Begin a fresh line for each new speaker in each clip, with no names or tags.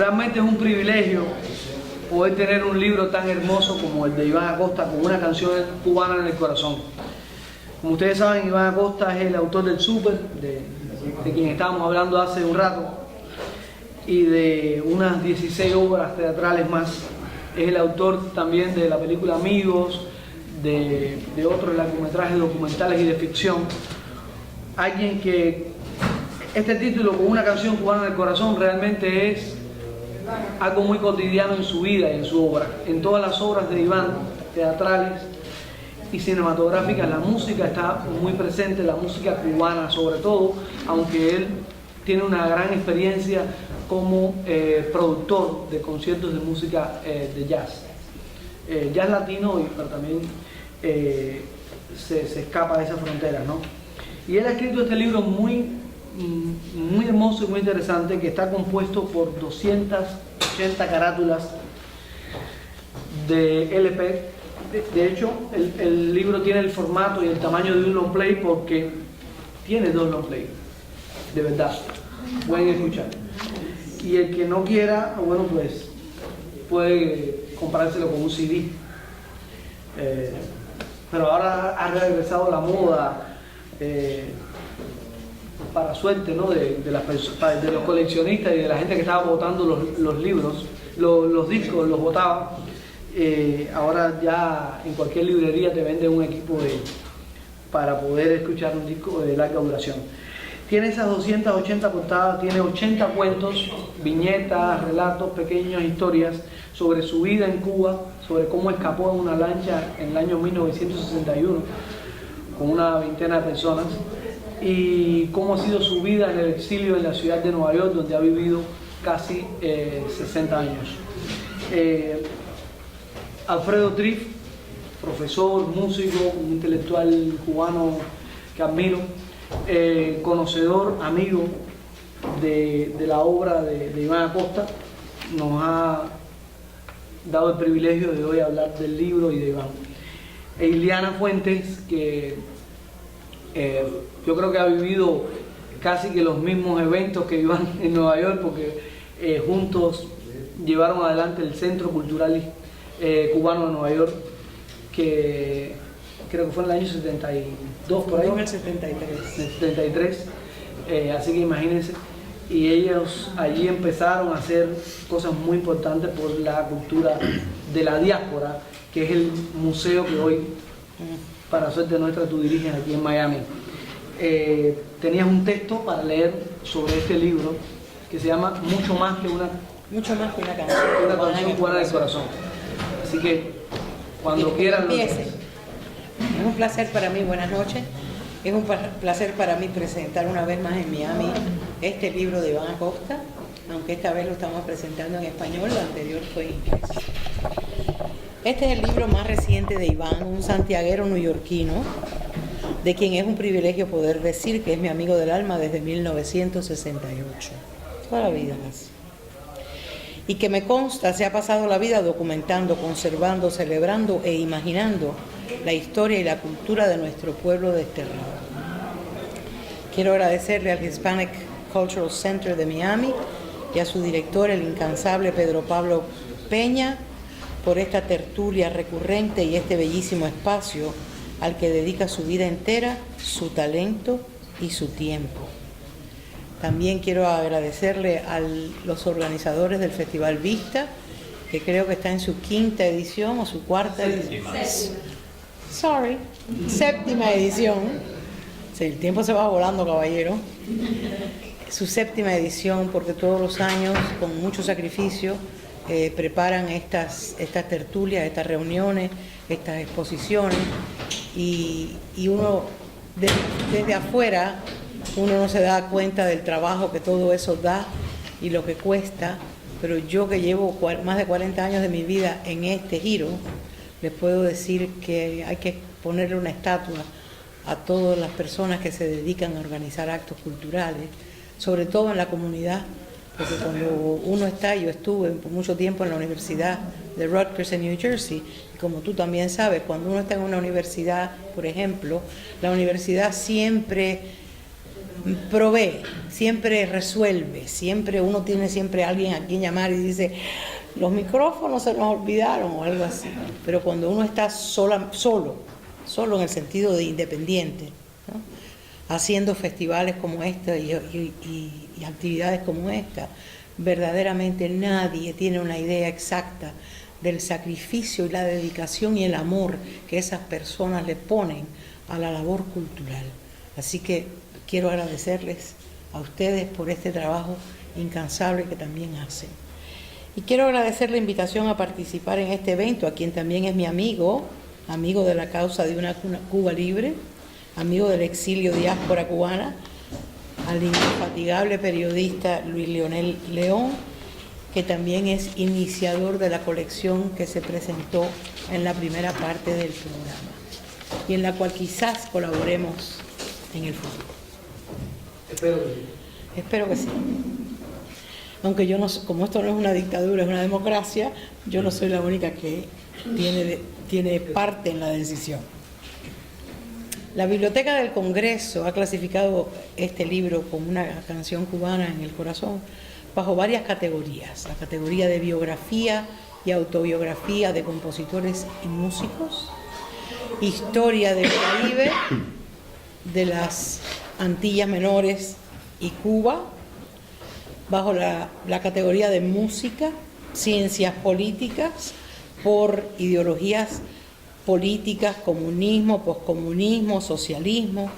Realmente es un privilegio poder tener un libro tan hermoso como el de Iván Acosta, con una canción cubana en el corazón. Como ustedes saben, Iván Acosta es el autor del Súper, de quien estábamos hablando hace un rato, y de unas 16 obras teatrales más. Es el autor también de la película Amigos, de otros largometrajes documentales y de ficción. Alguien que este título, con una canción cubana en el corazón, realmente es algo muy cotidiano en su vida y en su obra. En todas las obras de Iván, teatrales y cinematográficas, la música está muy presente, la música cubana sobre todo, aunque él tiene una gran experiencia como productor de conciertos de música de jazz. Jazz latino, pero también se escapa de esas fronteras, ¿no? Y él ha escrito este libro muy hermoso y muy interesante, que está compuesto por 280 carátulas de LP. De hecho, el libro tiene el formato y el tamaño de un long play porque tiene 2 long play, de verdad, pueden escuchar. Y el que no quiera, bueno, pues puede comprárselo con un CD. Pero ahora ha regresado la moda, para suerte, ¿no?, de los coleccionistas y de la gente que estaba botando los libros, los discos, los botaba. Ahora ya en cualquier librería te venden un equipo para poder escuchar un disco de larga duración. Tiene esas 280 portadas, tiene 80 cuentos, viñetas, relatos, pequeñas historias sobre su vida en Cuba, sobre cómo escapó en una lancha en el año 1961 con una veintena de personas, y cómo ha sido su vida en el exilio en la ciudad de Nueva York, donde ha vivido casi 60 años. Alfredo Triff, profesor, músico, un intelectual cubano que admiro, conocedor, amigo de la obra de Iván Acosta, nos ha dado el privilegio de hoy hablar del libro y de Iván. Iliana Fuentes, que yo creo que ha vivido casi que los mismos eventos que Iván en Nueva York, porque juntos llevaron adelante el Centro Cultural Cubano de Nueva York, que creo que fue en el año 72, por ahí.
En el 73.
En el 73, así que imagínense. Y ellos allí empezaron a hacer cosas muy importantes por la cultura de la diáspora, que es el museo que hoy, para suerte nuestra, tú diriges aquí en Miami. Tenías un texto para leer sobre este libro que se llama Mucho más que una
canción.
Una canción cubana del corazón. Así que cuando quieran.
Empiece. Es un placer para mí, buenas noches. Es un placer para mí presentar una vez más en Miami este libro de Iván Acosta, aunque esta vez lo estamos presentando en español, lo anterior fue en inglés. Este es el libro más reciente de Iván, un santiaguero neoyorquino, de quien es un privilegio poder decir que es mi amigo del alma desde 1968. Toda la vida así. Y que me consta se ha pasado la vida documentando, conservando, celebrando e imaginando la historia y la cultura de nuestro pueblo desterrado. Quiero agradecerle al Hispanic Cultural Center de Miami y a su director, el incansable Pedro Pablo Peña, por esta tertulia recurrente y este bellísimo espacio al que dedica su vida entera, su talento y su tiempo. También quiero agradecerle a los organizadores del Festival Vista, que creo que está en su 5ª edición o su 4ª edición. Séptima edición. Sí, el tiempo se va volando, caballero. Su 7ª edición, porque todos los años, con mucho sacrificio, preparan estas tertulias, estas reuniones, estas exposiciones, y uno desde afuera uno no se da cuenta del trabajo que todo eso da y lo que cuesta, pero yo que llevo más de 40 años de mi vida en este giro, les puedo decir que hay que ponerle una estatua a todas las personas que se dedican a organizar actos culturales, sobre todo en la comunidad, porque cuando uno está, yo estuve por mucho tiempo en la Universidad de Rutgers en New Jersey, y como tú también sabes, cuando uno está en una universidad, por ejemplo, la universidad siempre provee, siempre resuelve, siempre uno tiene siempre alguien a quien llamar y dice, los micrófonos se nos olvidaron o algo así. Pero cuando uno está solo en el sentido de independiente, ¿no? Haciendo festivales como este y actividades como esta, verdaderamente nadie tiene una idea exacta del sacrificio y la dedicación y el amor que esas personas le ponen a la labor cultural. Así que quiero agradecerles a ustedes por este trabajo incansable que también hacen. Y quiero agradecer la invitación a participar en este evento, a quien también es mi amigo de la causa de una Cuba libre, amigo del exilio diáspora cubana, al infatigable periodista Luis Leonel León, que también es iniciador de la colección que se presentó en la primera parte del programa y en la cual quizás colaboremos en el futuro. Espero que sí. Aunque yo no, como esto no es una dictadura, es una democracia, yo no soy la única que tiene parte en la decisión. La Biblioteca del Congreso ha clasificado este libro como una canción cubana en el corazón bajo varias categorías. La categoría de biografía y autobiografía de compositores y músicos, historia del Caribe, de las Antillas Menores y Cuba, bajo la categoría de música, ciencias políticas, por ideologías políticas, comunismo, poscomunismo, socialismo,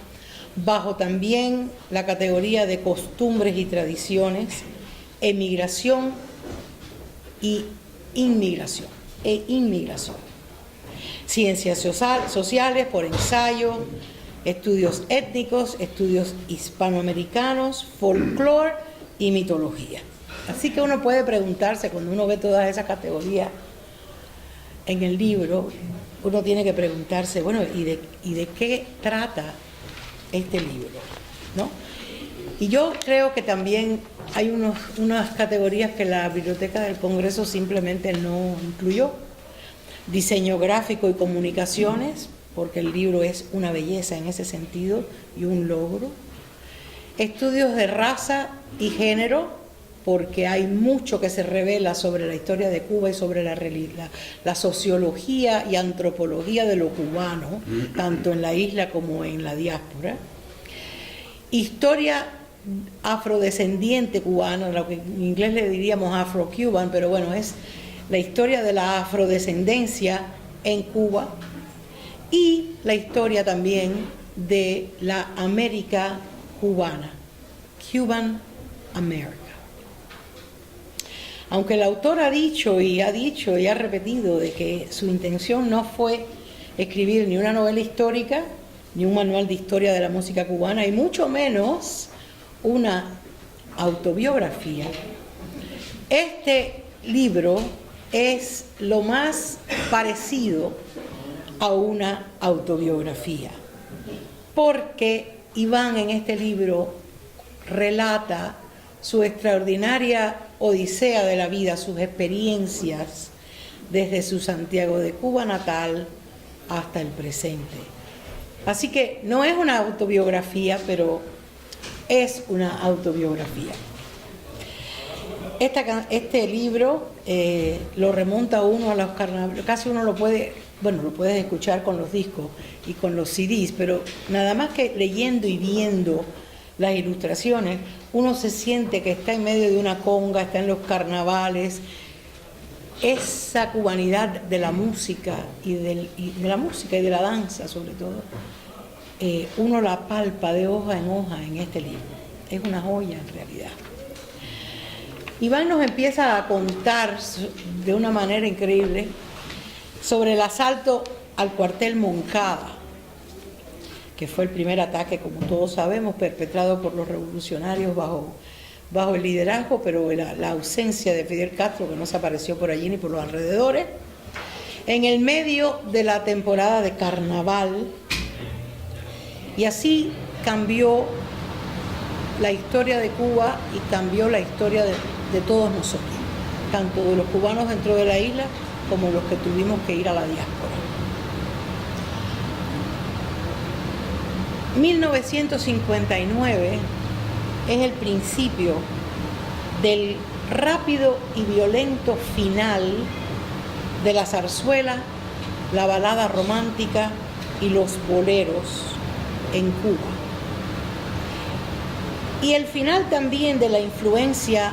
bajo también la categoría de costumbres y tradiciones, emigración e inmigración. Ciencias sociales por ensayo, estudios étnicos, estudios hispanoamericanos, folclore y mitología. Así que uno puede preguntarse, cuando uno ve todas esas categorías en el libro, uno tiene que preguntarse, bueno, ¿y de qué trata este libro? ¿No? Y yo creo que también hay unas categorías que la Biblioteca del Congreso simplemente no incluyó. Diseño gráfico y comunicaciones, porque el libro es una belleza en ese sentido y un logro. Estudios de raza y género, porque hay mucho que se revela sobre la historia de Cuba y sobre la sociología y antropología de lo cubano, tanto en la isla como en la diáspora. Historia afrodescendiente cubana, lo que en inglés le diríamos afro-cuban, pero bueno, es la historia de la afrodescendencia en Cuba y la historia también de la América cubana, Cuban America. Aunque el autor ha dicho y ha repetido de que su intención no fue escribir ni una novela histórica, ni un manual de historia de la música cubana, y mucho menos una autobiografía, este libro es lo más parecido a una autobiografía, porque Iván en este libro relata su extraordinaria odisea de la vida, sus experiencias desde su Santiago de Cuba natal hasta el presente. Así que no es una autobiografía, pero es una autobiografía. Este libro lo remonta uno a los carnavales, casi uno lo puedes escuchar con los discos y con los CDs, pero nada más que leyendo y viendo las ilustraciones, uno se siente que está en medio de una conga, está en los carnavales. Esa cubanidad de la música y de la danza, sobre todo, uno la palpa de hoja en este libro. Es una joya en realidad. Iván nos empieza a contar de una manera increíble sobre el asalto al cuartel Moncada, que fue el primer ataque, como todos sabemos, perpetrado por los revolucionarios bajo el liderazgo, pero la ausencia de Fidel Castro, que no se apareció por allí ni por los alrededores, en el medio de la temporada de carnaval, y así cambió la historia de Cuba y cambió la historia de todos nosotros, tanto de los cubanos dentro de la isla como los que tuvimos que ir a la diáspora. 1959 es el principio del rápido y violento final de la zarzuela, la balada romántica y los boleros en Cuba. Y el final también de la influencia,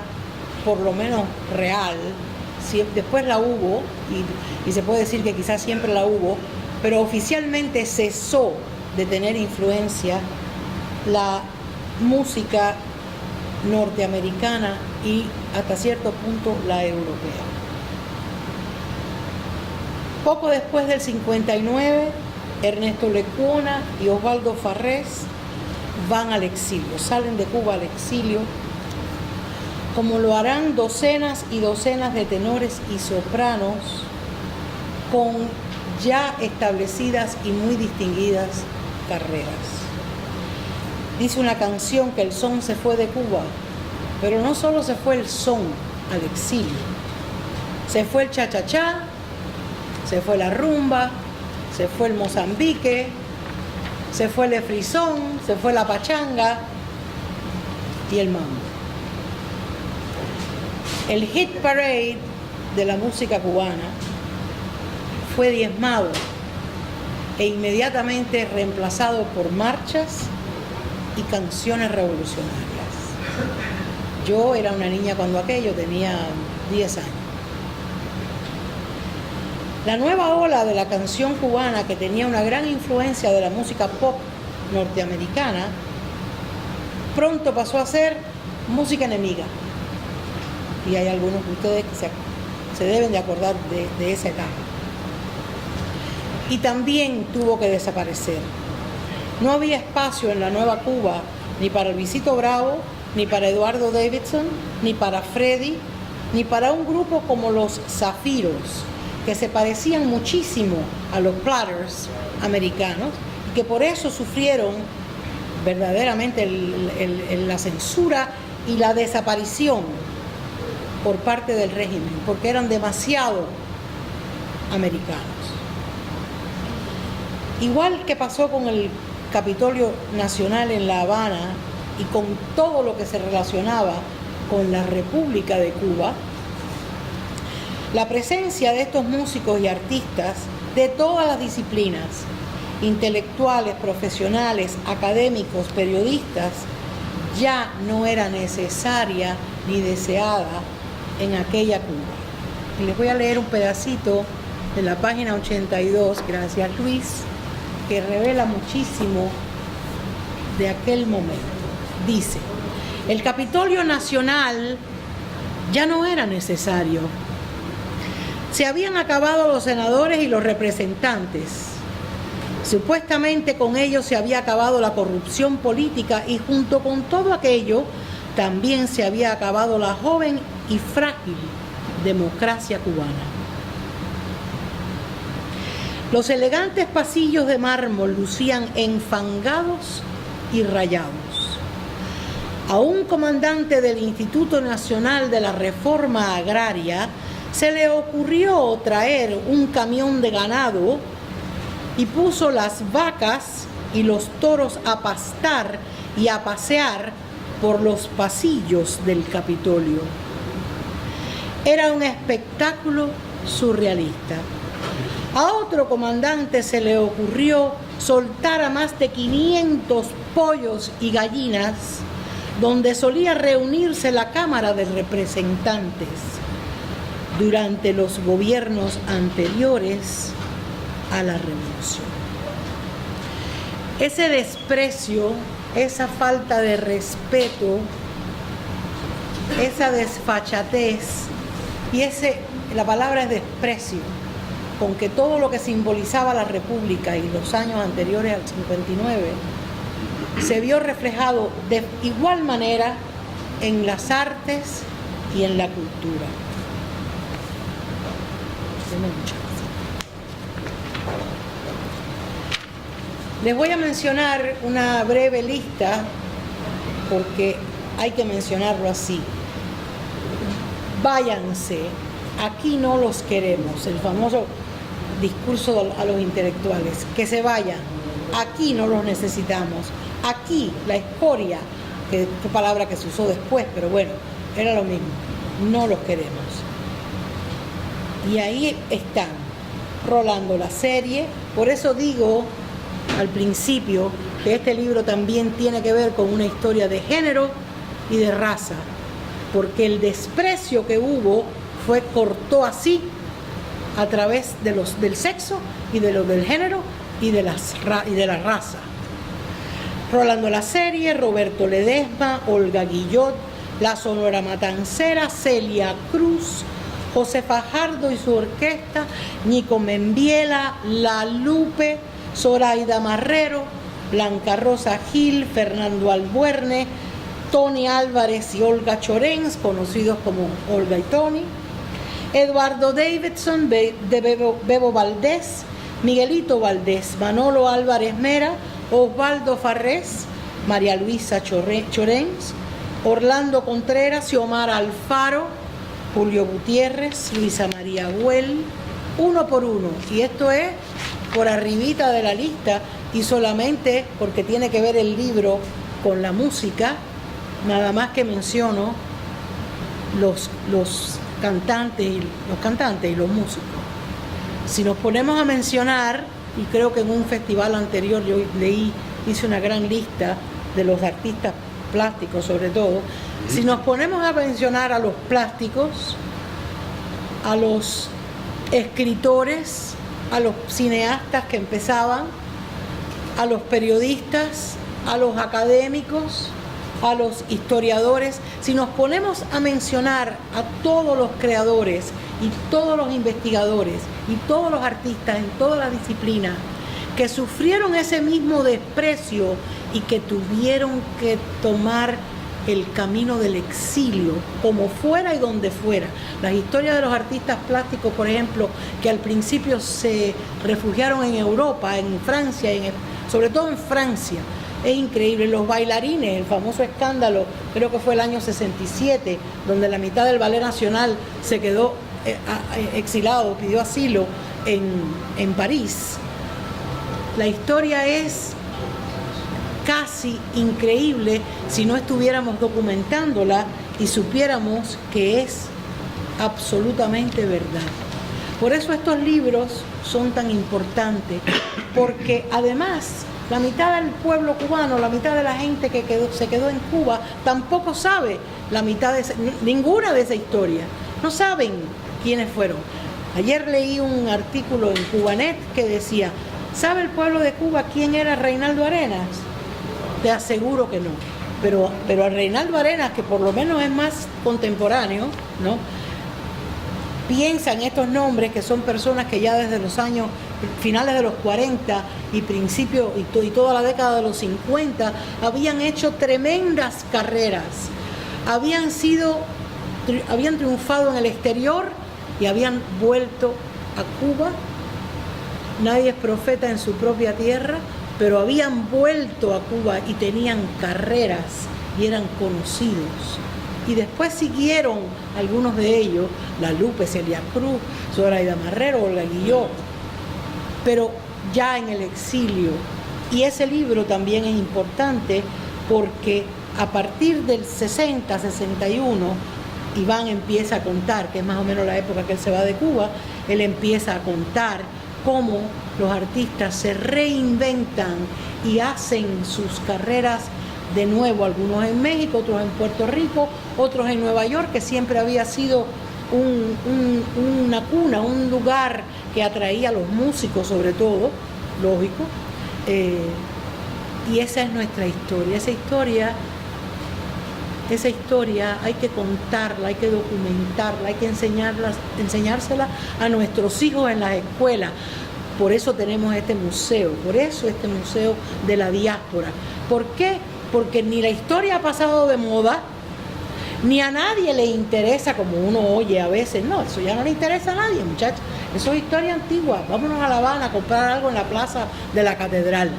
por lo menos real, después la hubo, y se puede decir que quizás siempre la hubo, pero oficialmente cesó de tener influencia la música norteamericana y hasta cierto punto la europea. Poco después del 59, Ernesto Lecuona y Osvaldo Farrés van al exilio, salen de Cuba al exilio, como lo harán docenas y docenas de tenores y sopranos con ya establecidas y muy distinguidas carreras. Dice una canción que el son se fue de Cuba, pero no solo se fue el son al exilio, se fue el cha-cha-cha, se fue la rumba, se fue el Mozambique, se fue el frisón, se fue la pachanga y el mambo. El hit parade de la música cubana fue diezmado e inmediatamente reemplazado por marchas y canciones revolucionarias. Yo era una niña cuando aquello, tenía 10 años. La nueva ola de la canción cubana, que tenía una gran influencia de la música pop norteamericana, pronto pasó a ser música enemiga. Y hay algunos de ustedes que se deben de acordar de esa etapa. Y también tuvo que desaparecer. No había espacio en la nueva Cuba ni para Luisito Bravo, ni para Eduardo Davidson, ni para Freddy, ni para un grupo como los Zafiros, que se parecían muchísimo a los Platters americanos, y que por eso sufrieron verdaderamente la censura y la desaparición por parte del régimen, porque eran demasiado americanos. Igual que pasó con el Capitolio Nacional en La Habana y con todo lo que se relacionaba con la República de Cuba, la presencia de estos músicos y artistas de todas las disciplinas, intelectuales, profesionales, académicos, periodistas, ya no era necesaria ni deseada en aquella Cuba. Y les voy a leer un pedacito de la página 82, gracias Luis, que revela muchísimo de aquel momento. Dice: el Capitolio Nacional ya no era necesario. Se habían acabado los senadores y los representantes. Supuestamente con ellos se había acabado la corrupción política y junto con todo aquello también se había acabado la joven y frágil democracia cubana. Los elegantes pasillos de mármol lucían enfangados y rayados. A un comandante del Instituto Nacional de la Reforma Agraria se le ocurrió traer un camión de ganado y puso las vacas y los toros a pastar y a pasear por los pasillos del Capitolio. Era un espectáculo surrealista. A otro comandante se le ocurrió soltar a más de 500 pollos y gallinas donde solía reunirse la Cámara de Representantes durante los gobiernos anteriores a la revolución. Ese desprecio, esa falta de respeto, esa desfachatez y la palabra es desprecio, con que todo lo que simbolizaba la República y los años anteriores al 59 se vio reflejado de igual manera en las artes y en la cultura. Les voy a mencionar una breve lista porque hay que mencionarlo así. Váyanse, aquí no los queremos, el famoso discurso a los intelectuales, que se vayan, aquí no los necesitamos, aquí la escoria, que fue palabra que se usó después, pero bueno, era lo mismo. No los queremos. Y ahí están, Rolando la serie. Por eso digo al principio que este libro también tiene que ver con una historia de género y de raza, porque el desprecio que hubo cortó así a través del sexo y del género y de la raza. Rolando la serie, Roberto Ledesma, Olga Guillot, La Sonora Matancera, Celia Cruz, José Fajardo y su orquesta, Nico Membiela, La Lupe, Zoraida Marrero, Blanca Rosa Gil, Fernando Albuerne, Tony Álvarez y Olga Chorens, conocidos como Olga y Tony, Eduardo Davidson, Bebo Valdés, Miguelito Valdés, Manolo Álvarez Mera, Osvaldo Farrés, María Luisa Chorens, Orlando Contreras, Xiomara Alfaro, Julio Gutiérrez, Luisa María Güell, uno por uno. Y esto es por arribita de la lista, y solamente porque tiene que ver el libro con la música, nada más que menciono los cantantes y los músicos. Si nos ponemos a mencionar, y creo que en un festival anterior yo hice una gran lista de los artistas plásticos sobre todo, si nos ponemos a mencionar a los plásticos, a los escritores, a los cineastas que empezaban, a los periodistas, a los académicos, a los historiadores, si nos ponemos a mencionar a todos los creadores y todos los investigadores y todos los artistas en todas las disciplinas que sufrieron ese mismo desprecio y que tuvieron que tomar el camino del exilio, como fuera y donde fuera. Las historias de los artistas plásticos, por ejemplo, que al principio se refugiaron en Europa, en Francia, sobre todo en Francia, es increíble. Los bailarines, el famoso escándalo, creo que fue el año 67, donde la mitad del Ballet Nacional se quedó exilado, pidió asilo en París. La historia es casi increíble si no estuviéramos documentándola y supiéramos que es absolutamente verdad. Por eso estos libros son tan importantes, porque además la mitad del pueblo cubano, la mitad de la gente que se quedó en Cuba, tampoco sabe ninguna de esa historia. No saben quiénes fueron. Ayer leí un artículo en Cubanet que decía, ¿sabe el pueblo de Cuba quién era Reinaldo Arenas? Te aseguro que no. Pero a Reinaldo Arenas, que por lo menos es más contemporáneo, ¿no?, piensa en estos nombres que son personas que ya desde los años finales de los 40 y principio y toda la década de los 50 habían hecho tremendas carreras, habían triunfado en el exterior y habían vuelto a Cuba. Nadie es profeta en su propia tierra, pero habían vuelto a Cuba y tenían carreras y eran conocidos. Y después siguieron algunos de ellos, La Lupe, Celia Cruz, Zoraida Marrero, Olga Guillot, pero ya en el exilio. Y ese libro también es importante porque a partir del 60, 61, Iván empieza a contar, que es más o menos la época que él se va de Cuba, él empieza a contar cómo los artistas se reinventan y hacen sus carreras de nuevo, algunos en México, otros en Puerto Rico, otros en Nueva York, que siempre había sido una cuna, un lugar que atraía a los músicos sobre todo, lógico, y esa es nuestra historia. Esa historia hay que contarla, hay que documentarla, hay que enseñársela a nuestros hijos en las escuelas. Por eso tenemos este museo, por eso este museo de la diáspora. ¿Por qué? Porque ni la historia ha pasado de moda, ni a nadie le interesa, como uno oye a veces. No, eso ya no le interesa a nadie, muchachos. Eso es historia antigua. Vámonos a La Habana a comprar algo en la plaza de la catedral.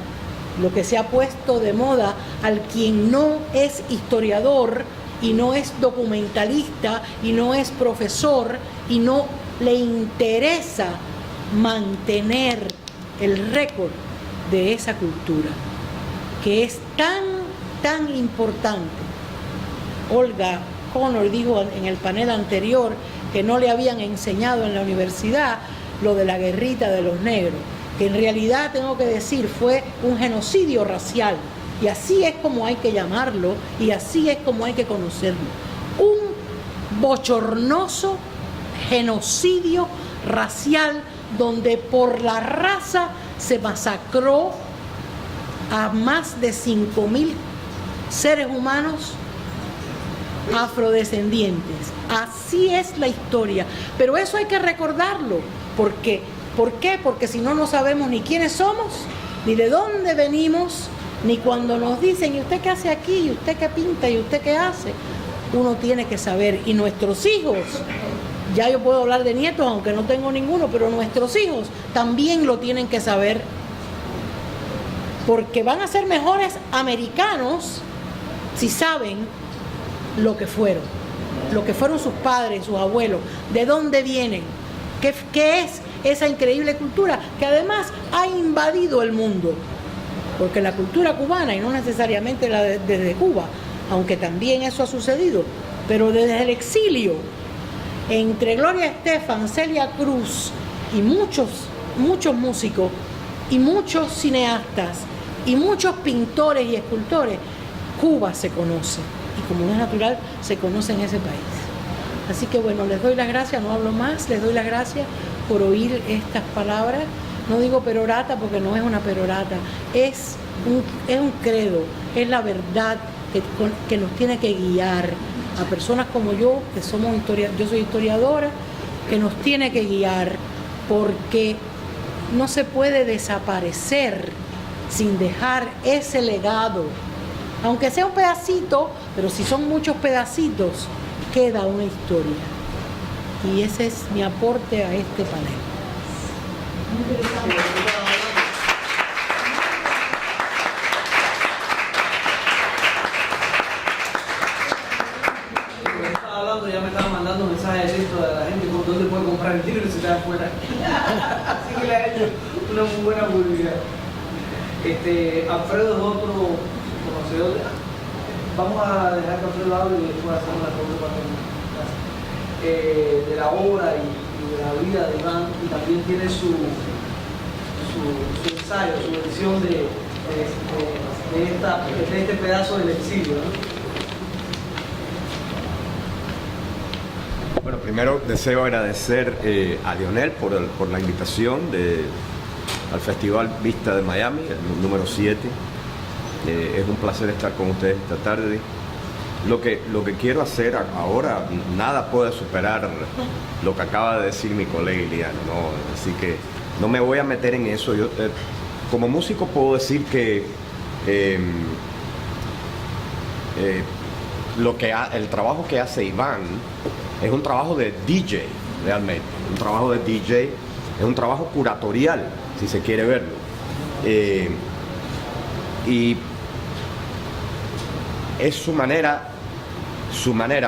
Lo que se ha puesto de moda al quien no es historiador y no es documentalista y no es profesor y no le interesa mantener el récord de esa cultura, que es tan importante. Olga Connor dijo en el panel anterior que no le habían enseñado en la universidad lo de la guerrita de los negros, que en realidad, tengo que decir, fue un genocidio racial, y así es como hay que llamarlo, y así es como hay que conocerlo. Un bochornoso genocidio racial donde por la raza se masacró a más de 5.000 seres humanos afrodescendientes. Así es la historia, pero eso hay que recordarlo. ¿Por qué? Porque si no, no sabemos ni quiénes somos, ni de dónde venimos, ni cuando nos dicen, ¿y usted qué hace aquí? ¿Y usted qué pinta? ¿Y usted qué hace? Uno tiene que saber, y nuestros hijos, ya yo puedo hablar de nietos, aunque no tengo ninguno, pero nuestros hijos también lo tienen que saber, porque van a ser mejores americanos si saben lo que fueron sus padres, sus abuelos, de dónde vienen, qué es esa increíble cultura que además ha invadido el mundo, porque la cultura cubana, y no necesariamente la desde Cuba, aunque también eso ha sucedido, pero desde el exilio, entre Gloria Estefan, Celia Cruz y muchos músicos y muchos cineastas y muchos pintores y escultores, Cuba se conoce, y como no es natural, se conoce en ese país. Así que bueno, les doy las gracias, no hablo más, les doy las gracias por oír estas palabras. No digo perorata porque no es una perorata, es un credo, es la verdad que nos tiene que guiar a personas como yo, que somos yo soy historiadora, que nos tiene que guiar, porque no se puede desaparecer sin dejar ese legado, aunque sea un pedacito, pero si son muchos pedacitos, queda una historia. Y ese es mi aporte a este panel.
Estaba hablando, ya me estaban mandando mensajes de texto de la gente por dónde puede comprar el libro si está afuera. Así que le ha hecho una muy buena publicidad. Alfredo es otro conocedor. Vamos a dejar que Alfredo hable y después hacer una segunda parte de la obra y de la vida de Iván, y también tiene su ensayo, su versión de este pedazo del exilio, ¿no?
Bueno, primero deseo agradecer a Lionel por la invitación al Festival Vista de Miami, el número 7. Es un placer estar con ustedes esta tarde. Lo que quiero hacer ahora, nada puede superar lo que acaba de decir mi colega Iliano, ¿no? Así que no me voy a meter en eso. Yo, como músico, puedo decir que el trabajo que hace Iván es un trabajo de DJ, realmente. Un trabajo de DJ, es un trabajo curatorial, si se quiere verlo. Y es su manera,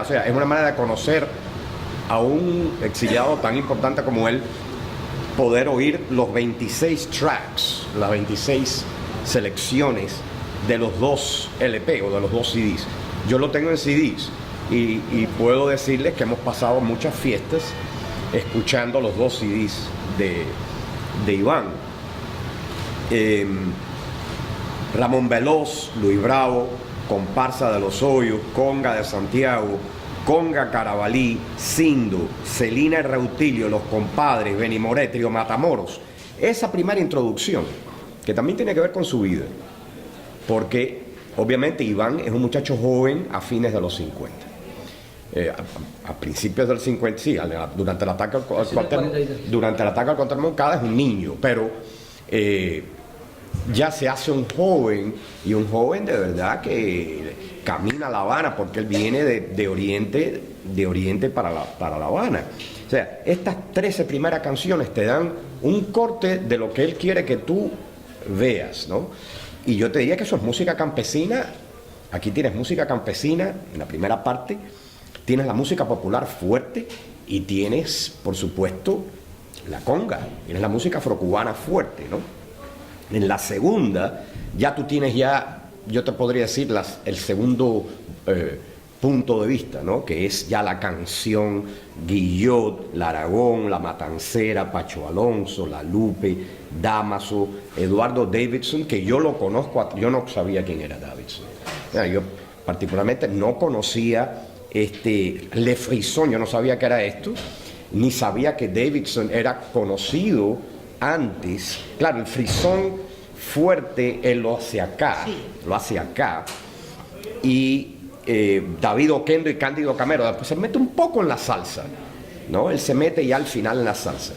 o sea, es una manera de conocer a un exiliado tan importante como él, poder oír los 26 tracks, las 26 selecciones de los 2 LP o de los 2 CDs. Yo lo tengo en CDs y puedo decirles que hemos pasado muchas fiestas escuchando los 2 CDs de Iván. Ramón Veloz, Luis Bravo, Comparsa de los Hoyos, Conga de Santiago, Conga Carabalí, Sindo, Celina y Reutilio, Los Compadres, Benny Moré, Trío Matamoros. Esa primera introducción, que también tiene que ver con su vida, porque obviamente Iván es un muchacho joven a fines de los 50. A principios del 50, sí, durante el ataque al Cuartel Moncada es un niño, pero ya se hace un joven, y un joven de verdad que camina a La Habana, porque él viene de Oriente para La Habana. O sea, estas 13 primeras canciones te dan un corte de lo que él quiere que tú veas, ¿no? Y yo te diría que eso es música campesina. Aquí tienes música campesina en la primera parte, tienes la música popular fuerte y tienes, por supuesto, la conga, tienes la música afrocubana fuerte, ¿no? En la segunda ya tú tienes yo te podría decir el segundo punto de vista, ¿no? Que es ya la canción Guillot, La Aragón, La Matancera, Pacho Alonso, La Lupe, Dámaso, Eduardo Davidson, que yo lo conozco, yo no sabía quién era Davidson. Yo particularmente no conocía Le Frisson, yo no sabía que era esto, ni sabía que Davidson era conocido antes. Claro, el frisón fuerte él lo hace acá,
Sí.
lo hace acá, y David Oquendo y Cándido Camero después se mete un poco en la salsa, ¿no? Él se mete ya al final en la salsa,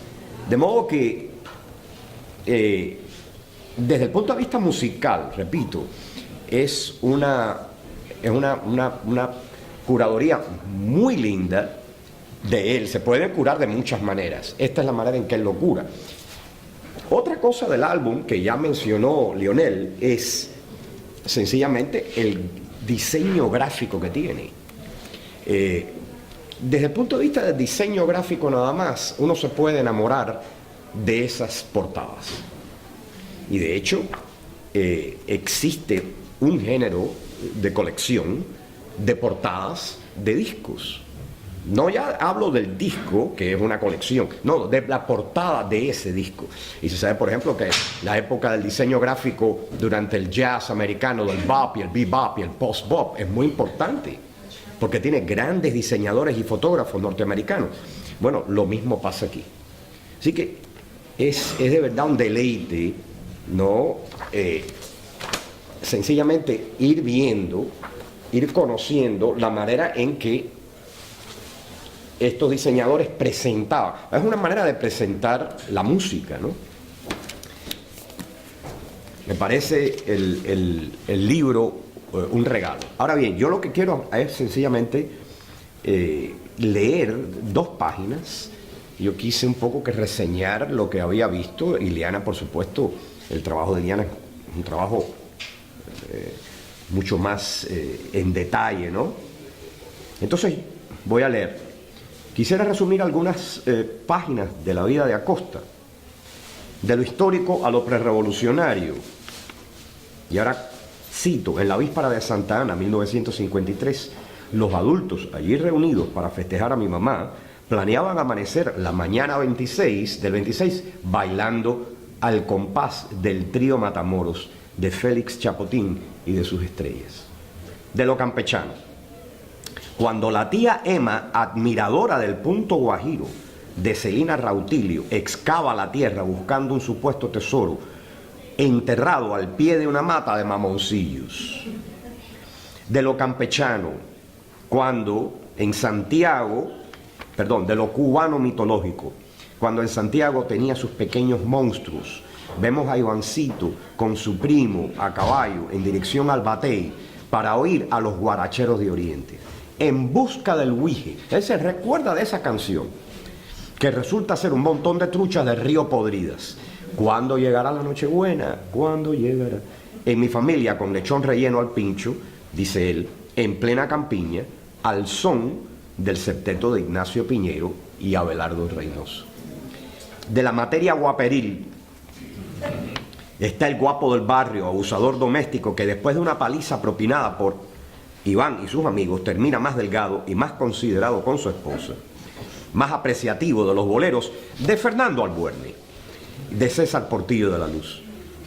de modo que desde el punto de vista musical, repito, es una curaduría muy linda de él. Se puede curar de muchas maneras. Esta es la manera en que él lo cura. Otra cosa del álbum que ya mencionó Lionel es sencillamente el diseño gráfico que tiene. Desde el punto de vista del diseño gráfico nada más, uno se puede enamorar de esas portadas. Y de hecho, existe un género de colección de portadas de discos. No ya hablo del disco, que es una colección, no, de la portada de ese disco. Y se sabe, por ejemplo, que la época del diseño gráfico durante el jazz americano, del bop y el bebop y el post-bop, es muy importante, porque tiene grandes diseñadores y fotógrafos norteamericanos. Bueno, lo mismo pasa aquí. Así que es de verdad un deleite, ¿no? Sencillamente ir viendo, ir conociendo la manera en que estos diseñadores presentaban. Es una manera de presentar la música, ¿no? Me parece el libro un regalo. Ahora bien, yo lo que quiero es sencillamente leer 2 páginas. Yo quise un poco que reseñar lo que había visto. Y Liana, por supuesto, el trabajo de Liana es un trabajo mucho más en detalle, ¿no? Entonces, voy a leer. Quisiera resumir algunas páginas de la vida de Acosta, de lo histórico a lo prerrevolucionario. Y ahora cito: en la víspera de Santa Ana, 1953, los adultos allí reunidos para festejar a mi mamá planeaban amanecer la mañana del 26 bailando al compás del trío Matamoros de Félix Chapotín y de sus estrellas. De lo campechano. Cuando la tía Emma, admiradora del punto guajiro de Celina Rautilio, excava la tierra buscando un supuesto tesoro enterrado al pie de una mata de mamoncillos. De lo campechano, cuando en Santiago, de lo cubano mitológico, cuando en Santiago tenía sus pequeños monstruos, vemos a Ivancito con su primo a caballo en dirección al Batey para oír a los guaracheros de Oriente. En busca del Huije. Él se recuerda de esa canción, que resulta ser un montón de truchas de río podridas. ¿Cuándo llegará la Nochebuena? ¿Cuándo llegará? En mi familia, con lechón relleno al pincho, dice él, en plena campiña, al son del septeto de Ignacio Piñero y Abelardo Reynoso. De la materia guaperil está el guapo del barrio, abusador doméstico, que después de una paliza propinada por Iván y sus amigos termina más delgado y más considerado con su esposa, más apreciativo de los boleros de Fernando Albuerne, de César Portillo de la Luz.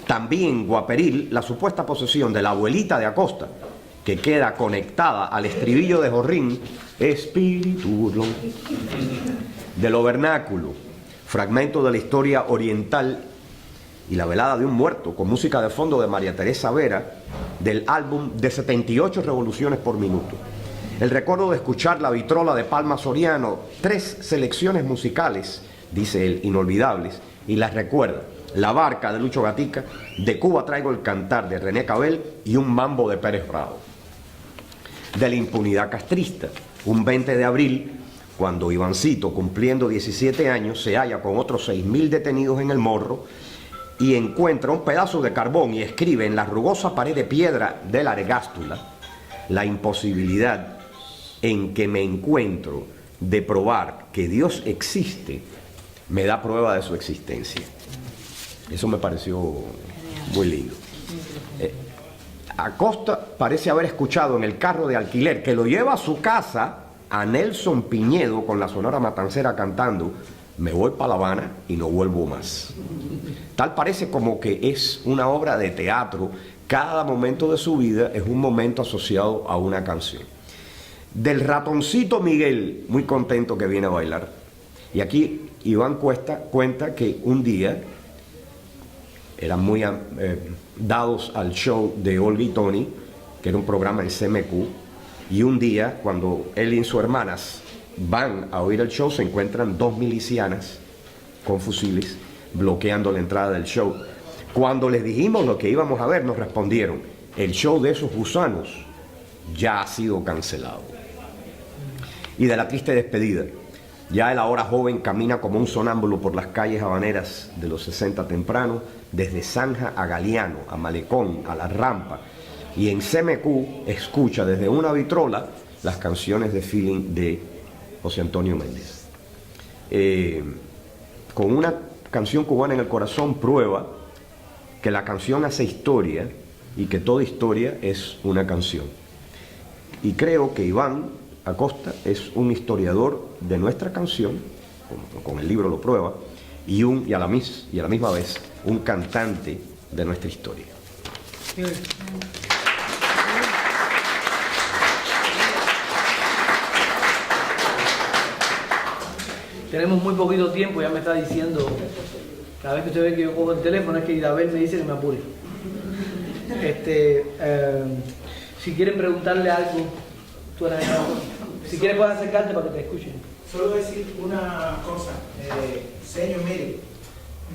También guaperil la supuesta posesión de la abuelita de Acosta, que queda conectada al estribillo de Jorrín, espíritu burlón. De lo vernáculo, fragmento de la historia oriental y la velada de un muerto, con música de fondo de María Teresa Vera, del álbum de 78 revoluciones por minuto. El recuerdo de escuchar la vitrola de Palma Soriano, 3 selecciones musicales, dice él, inolvidables, y las recuerda: La Barca de Lucho Gatica, De Cuba traigo el cantar de René Cabel y un mambo de Pérez Bravo. De la impunidad castrista, un 20 de abril, cuando Ivancito, cumpliendo 17 años, se halla con otros 6.000 detenidos en el Morro y encuentra un pedazo de carbón y escribe en la rugosa pared de piedra de la Aregástula: la imposibilidad en que me encuentro de probar que Dios existe me da prueba de su existencia. Eso me pareció muy lindo. Acosta parece haber escuchado en el carro de alquiler que lo lleva a su casa a Nelson Piñedo con la Sonora Matancera cantando "Me voy para La Habana y no vuelvo más". Tal parece como que es una obra de teatro. Cada momento de su vida es un momento asociado a una canción. Del ratoncito Miguel, muy contento que viene a bailar. Y aquí Iván cuenta que un día eran muy dados al show de Olga y Tony, que era un programa en CMQ, y un día cuando él y sus hermanas van a oír el show se encuentran 2 milicianas con fusiles bloqueando la entrada del show. Cuando les dijimos lo que íbamos a ver, nos respondieron: el show de esos gusanos ya ha sido cancelado. Y de la triste despedida, ya el ahora joven camina como un sonámbulo por las calles habaneras de los 60 temprano, desde Zanja a Galeano, a Malecón, a La Rampa, y en CMQ escucha desde una vitrola las canciones de feeling de José Antonio Méndez. Con una canción cubana en el corazón prueba que la canción hace historia y que toda historia es una canción. Y creo que Iván Acosta es un historiador de nuestra canción, con el libro lo prueba, y a la misma vez un cantante de nuestra historia.
Tenemos muy poquito tiempo, ya me está diciendo, cada vez que usted ve que yo cojo el teléfono es que Isabel me dice que me apure. Si quieren preguntarle algo, tú eres si quieres puedes acercarte para que te escuchen.
Solo decir una cosa, señor, mire,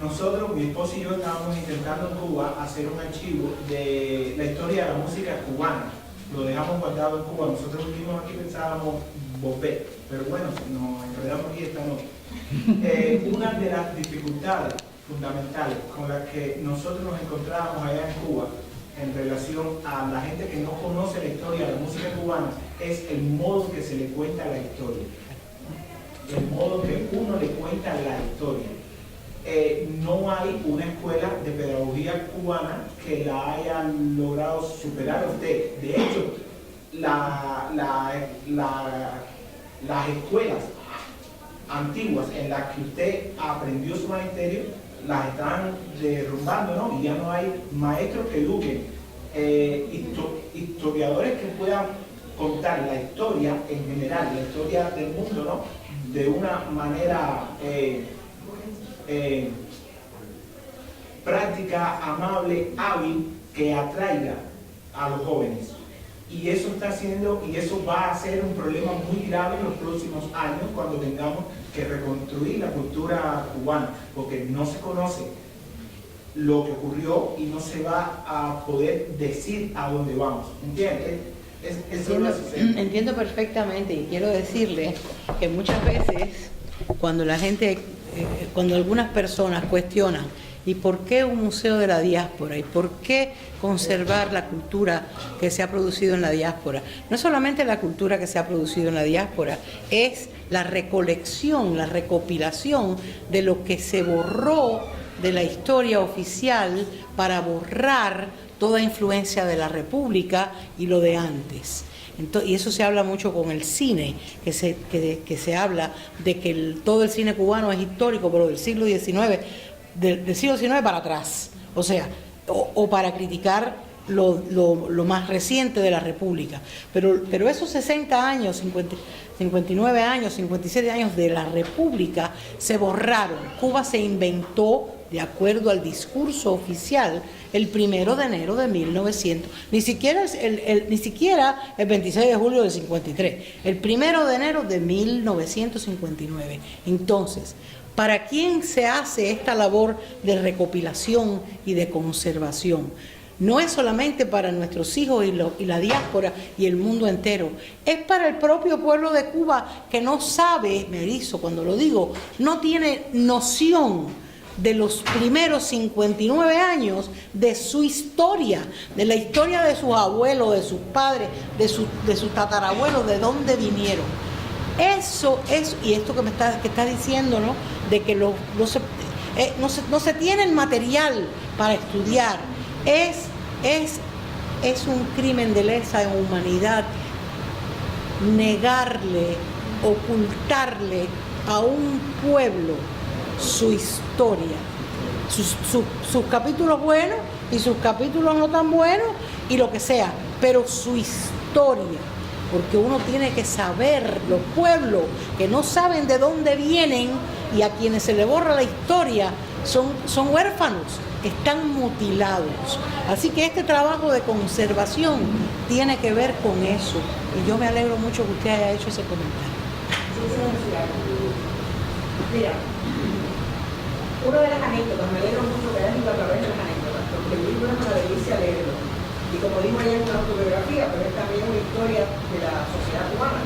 nosotros, mi esposo y yo estábamos intentando en Cuba hacer un archivo de la historia de la música cubana. Lo dejamos guardado en Cuba, nosotros vivimos aquí, pensábamos volver, pero bueno, nos enredamos aquí esta noche. Una de las dificultades fundamentales con las que nosotros nos encontrábamos allá en Cuba en relación a la gente que no conoce la historia de la música cubana es el modo que se le cuenta la historia, el modo que uno le cuenta la historia. No hay una escuela de pedagogía cubana que la haya logrado superar usted. De hecho, las escuelas antiguas en las que usted aprendió su magisterio las están derrumbando, ¿no? Y ya no hay maestros que eduquen, historiadores que puedan contar la historia en general, la historia del mundo, ¿no? De una manera práctica, amable, hábil, que atraiga a los jóvenes. Y eso está haciendo, y eso va a ser un problema muy grave en los próximos años cuando tengamos que reconstruir la cultura cubana, porque no se conoce lo que ocurrió y no se va a poder decir a dónde vamos. ¿Entiendes?
Entiendo perfectamente, y quiero decirle que muchas veces cuando la gente, cuando algunas personas cuestionan ¿y por qué un museo de la diáspora? ¿Y por qué conservar la cultura que se ha producido en la diáspora? No es solamente la cultura que se ha producido en la diáspora, es la recolección, la recopilación de lo que se borró de la historia oficial para borrar toda influencia de la República y lo de antes. Entonces, y eso se habla mucho con el cine, que se habla de que todo el cine cubano es histórico, pero del siglo XIX, del siglo XIX para atrás, o sea, o para criticar lo más reciente de la República. Pero esos 60 años, 59 años, 57 años de la República se borraron. Cuba se inventó, de acuerdo al discurso oficial, el 1 de enero de 1900, ni siquiera el 26 de julio del 53, el 1 de enero de 1959. Entonces, ¿para quién se hace esta labor de recopilación y de conservación? No es solamente para nuestros hijos y la diáspora y el mundo entero, es para el propio pueblo de Cuba que no sabe, me erizo cuando lo digo, no tiene noción de los primeros 59 años de su historia, de la historia de sus abuelos, de sus padres, de sus tatarabuelos, de dónde vinieron. Eso es, y esto que está diciendo, ¿no? De que no se tiene el material para estudiar, es es un crimen de lesa humanidad negarle, ocultarle a un pueblo su historia, sus capítulos buenos y sus capítulos no tan buenos y lo que sea, pero su historia, porque uno tiene que saber, los pueblos que no saben de dónde vienen y a quienes se le borra la historia son huérfanos, están mutilados. Así que este trabajo de conservación tiene que ver con eso y yo me alegro mucho que usted haya hecho ese comentario.
Mira, una de las anécdotas, me alegro mucho que hayas ido a través de las anécdotas, porque el libro es una delicia leerlo. Y como dijo ayer, es una autobiografía, pero es también una historia de la sociedad cubana.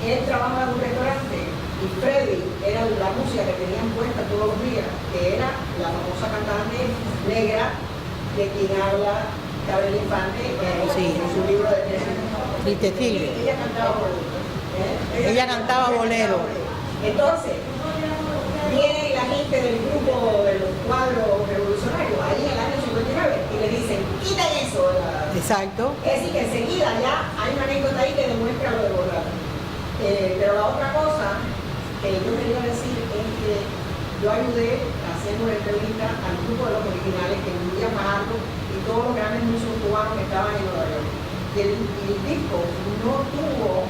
Él trabaja en un restaurante y Freddy era la música que tenían puesta todos los días, que era la famosa cantante negra de quien habla Gabriel Infante en su libro de
Triste Tigre.
Ella cantaba bolero.
Ella cantaba bolero.
Entonces, viene la gente del grupo de los cuadros revolucionarios, ahí en el año 59, y le dicen, quiten eso.
Exacto.
Es decir, que enseguida ya hay una anécdota ahí que demuestra lo de borrar. Pero la otra cosa que yo quería decir es que yo ayudé haciendo una entrevista al grupo de los originales que incluía Fajardo y todos los grandes músicos cubanos que estaban en Nueva York. Y el disco no tuvo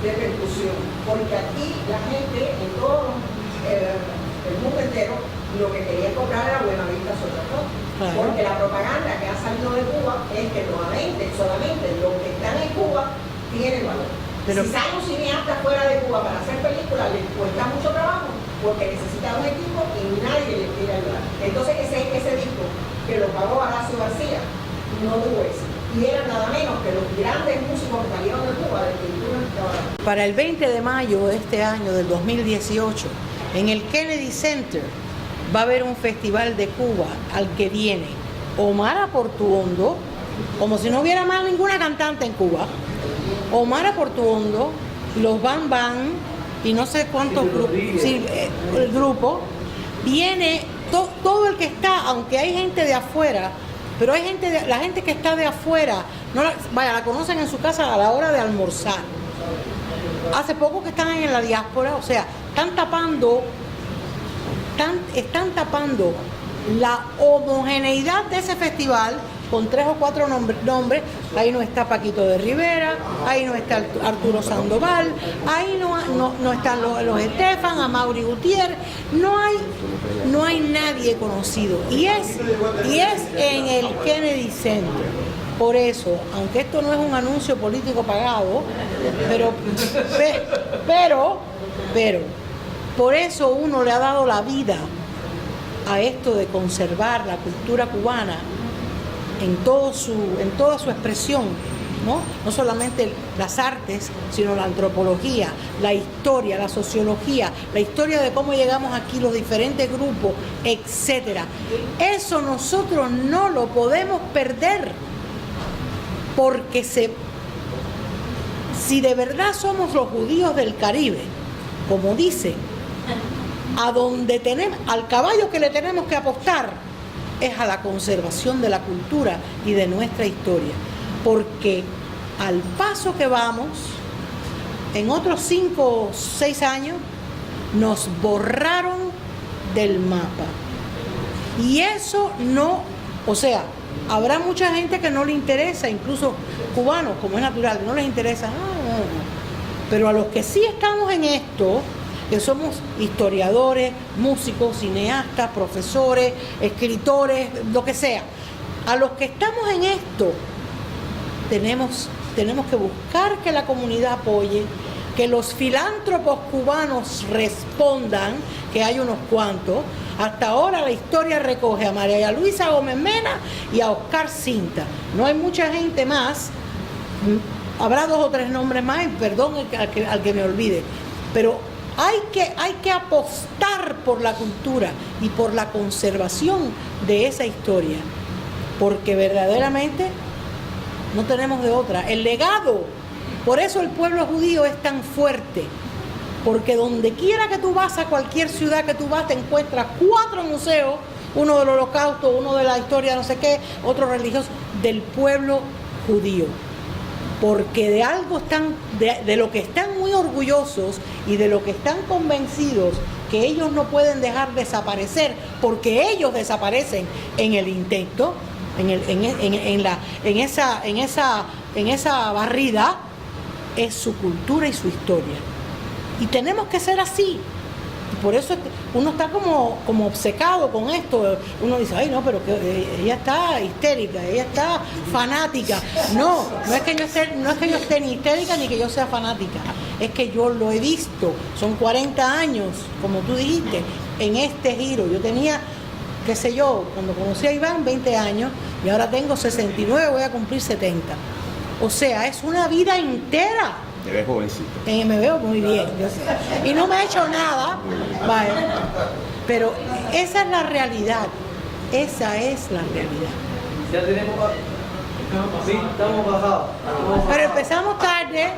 repercusión, porque aquí la gente en todo el mundo entero lo que quería comprar era Buenavista sobre todo. Claro. Porque la propaganda que ha salido de Cuba es que nuevamente, solamente los que están en Cuba tienen valor. Pero si sale un cineasta fuera de Cuba para hacer películas, les cuesta mucho trabajo porque necesita un equipo y nadie les quiere ayudar. Entonces ese disco que lo pagó Horacio García no tuvo éxito. Y eran nada menos que los grandes músicos que salieron de Cuba, de pintura y trabajo.
Para el 20 de mayo de este año, del 2018, en el Kennedy Center va a haber un festival de Cuba al que viene Omar Portuondo, como si no hubiera más ninguna cantante en Cuba, Omar Portuondo, los Bam Bam y no sé cuántos grupos, sí, el grupo, viene todo el que está, aunque hay gente de afuera, pero hay gente, la gente que está de afuera, la conocen en su casa a la hora de almorzar. Hace poco que están en la diáspora, o sea, están tapando la homogeneidad de ese festival con 3 o 4 nombres. Ahí no está Paquito de Rivera, ahí no está Arturo Sandoval, ahí no están los Estefan, Amaury Gutiérrez, no hay nadie conocido. Y es en el Kennedy Center. Por eso, aunque esto no es un anuncio político pagado, pero por eso uno le ha dado la vida a esto de conservar la cultura cubana en toda su expresión, no solamente las artes, sino la antropología, la historia, la sociología, la historia de cómo llegamos aquí, los diferentes grupos, etcétera. Eso nosotros no lo podemos perder, porque si de verdad somos los judíos del Caribe, como dice, al caballo que le tenemos que apostar es a la conservación de la cultura y de nuestra historia, porque al paso que vamos, en otros 5 o 6 años nos borraron del mapa, y eso habrá mucha gente que no le interesa, incluso cubanos, como es natural, no les interesa, pero a los que sí estamos en esto, que somos historiadores, músicos, cineastas, profesores, escritores, lo que sea. A los que estamos en esto, tenemos que buscar que la comunidad apoye, que los filántropos cubanos respondan, que hay unos cuantos. Hasta ahora la historia recoge a María Luisa Gómez Mena y a Oscar Cinta. No hay mucha gente más, habrá 2 o 3 nombres más, y perdón al que me olvide, pero hay que apostar por la cultura y por la conservación de esa historia, porque verdaderamente no tenemos de otra. El legado, por eso el pueblo judío es tan fuerte, porque donde quiera que tú vas, a cualquier ciudad que tú vas, te encuentras 4 museos, uno del Holocausto, uno de la historia no sé qué, otro religioso, del pueblo judío, porque de algo están, de lo que están muy orgullosos y de lo que están convencidos que ellos no pueden dejar desaparecer, porque ellos desaparecen en el intento, en esa barrida, es su cultura y su historia. Y tenemos que ser así. Y por eso uno está como obcecado con esto. Uno dice, ay no, pero que ella está histérica, ella está fanática. No es que yo esté ni histérica ni que yo sea fanática. Es que yo lo he visto. Son 40 años, como tú dijiste, en este giro. Yo tenía, qué sé yo, cuando conocí a Iván, 20 años, y ahora tengo 69, voy a cumplir 70. O sea, es una vida entera.
Te ves jovencito.
Me veo muy bien. Y no me he hecho nada. Vale. Pero esa es la realidad. Esa es la realidad.
Ya tenemos... Sí, estamos bajados.
Pero empezamos tarde.